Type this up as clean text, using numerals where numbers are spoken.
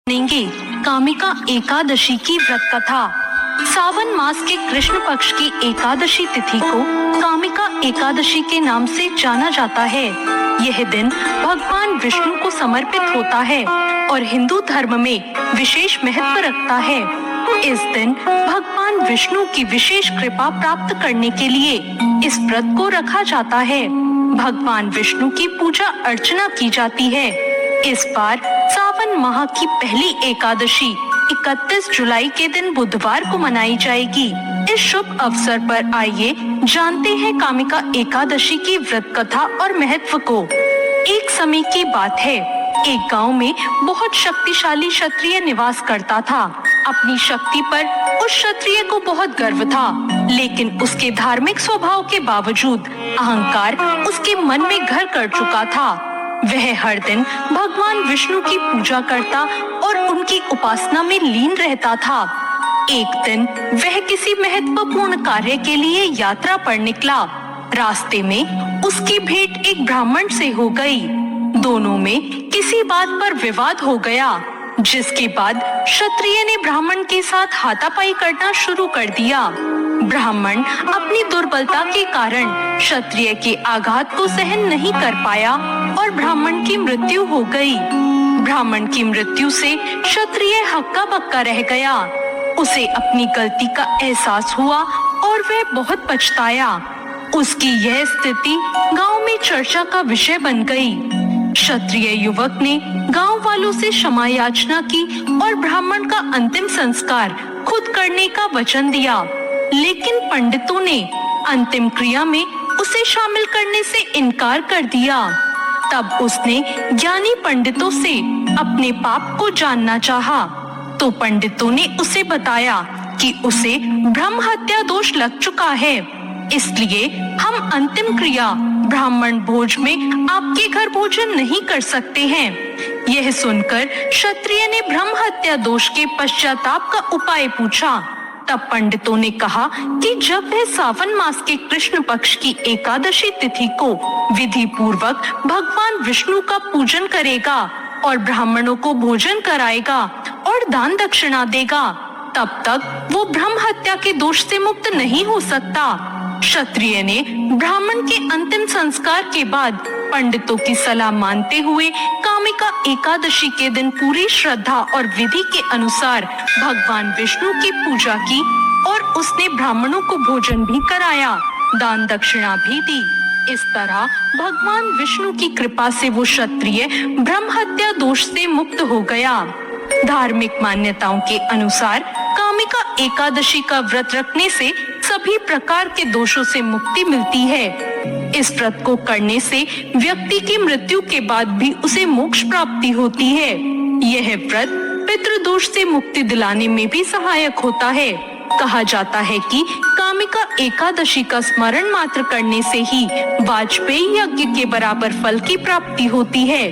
सुनेंगे कामिका एकादशी की व्रत कथा। सावन मास के कृष्ण पक्ष की एकादशी तिथि को कामिका एकादशी के नाम से जाना जाता है। यह दिन भगवान विष्णु को समर्पित होता है और हिंदू धर्म में विशेष महत्व रखता है। इस दिन भगवान विष्णु की विशेष कृपा प्राप्त करने के लिए इस व्रत को रखा जाता है। भगवान विष्णु की पूजा अर्चना की जाती है। इस बार सावन माह की पहली एकादशी 31 जुलाई के दिन बुधवार को मनाई जाएगी। इस शुभ अवसर पर आइए जानते हैं कामिका एकादशी की व्रत कथा और महत्व को। एक समय की बात है, एक गांव में बहुत शक्तिशाली क्षत्रिय निवास करता था। अपनी शक्ति पर उस क्षत्रिय को बहुत गर्व था, लेकिन उसके धार्मिक स्वभाव के बावजूद अहंकार उसके मन में घर कर चुका था। वह हर दिन भगवान विष्णु की पूजा करता और उनकी उपासना में लीन रहता था। एक दिन वह किसी महत्वपूर्ण कार्य के लिए यात्रा पर निकला। रास्ते में उसकी भेंट एक ब्राह्मण से हो गई। दोनों में किसी बात पर विवाद हो गया, जिसके बाद क्षत्रिय ने ब्राह्मण के साथ हाथापाई करना शुरू कर दिया। ब्राह्मण अपनी दुर्बलता के कारण क्षत्रिय के आघात को सहन नहीं कर पाया और ब्राह्मण की मृत्यु हो गई। ब्राह्मण की मृत्यु से क्षत्रिय हक्का बक्का रह गया। उसे अपनी गलती का एहसास हुआ और वह बहुत पछताया। उसकी यह स्थिति गांव में चर्चा का विषय बन गई। क्षत्रिय युवक ने गांव वालों से क्षमा याचना की और ब्राह्मण का अंतिम संस्कार खुद करने का वचन दिया, लेकिन पंडितों ने अंतिम क्रिया में उसे शामिल करने से इनकार कर दिया। तब उसने ज्ञानी पंडितों से अपने पाप को जानना चाहा, तो पंडितों ने उसे बताया कि उसे ब्रह्म हत्या दोष लग चुका है, इसलिए हम अंतिम क्रिया ब्राह्मण भोज में आपके घर भोजन नहीं कर सकते हैं। यह सुनकर क्षत्रिय ने ब्रह्म हत्या दोष के पश्चाताप का उपाय पूछा। तब पंडितों ने कहा कि जब वह सावन मास के कृष्ण पक्ष की एकादशी तिथि को विधि पूर्वक भगवान विष्णु का पूजन करेगा और ब्राह्मणों को भोजन कराएगा और दान दक्षिणा देगा, तब तक वो ब्रह्म हत्या के दोष से मुक्त नहीं हो सकता। क्षत्रिय ने ब्राह्मण के अंतिम संस्कार के बाद पंडितों की सलाह मानते हुए कामिका एकादशी के दिन पूरी श्रद्धा और विधि के अनुसार भगवान विष्णु की पूजा की और उसने ब्राह्मणों को भोजन भी कराया, दान दक्षिणा भी दी। इस तरह भगवान विष्णु की कृपा से वो क्षत्रिय ब्रह्म हत्या दोष से मुक्त हो गया। धार्मिक मान्यताओं के अनुसार कामिका एकादशी का व्रत रखने से सभी प्रकार के दोषों से मुक्ति मिलती है। इस व्रत को करने से व्यक्ति की मृत्यु के बाद भी उसे मोक्ष प्राप्ति होती है। यह व्रत पितृदोष से मुक्ति दिलाने में भी सहायक होता है। कहा जाता है कि कामिका एकादशी का स्मरण मात्र करने से ही वाजपेयी यज्ञ के बराबर फल की प्राप्ति होती है।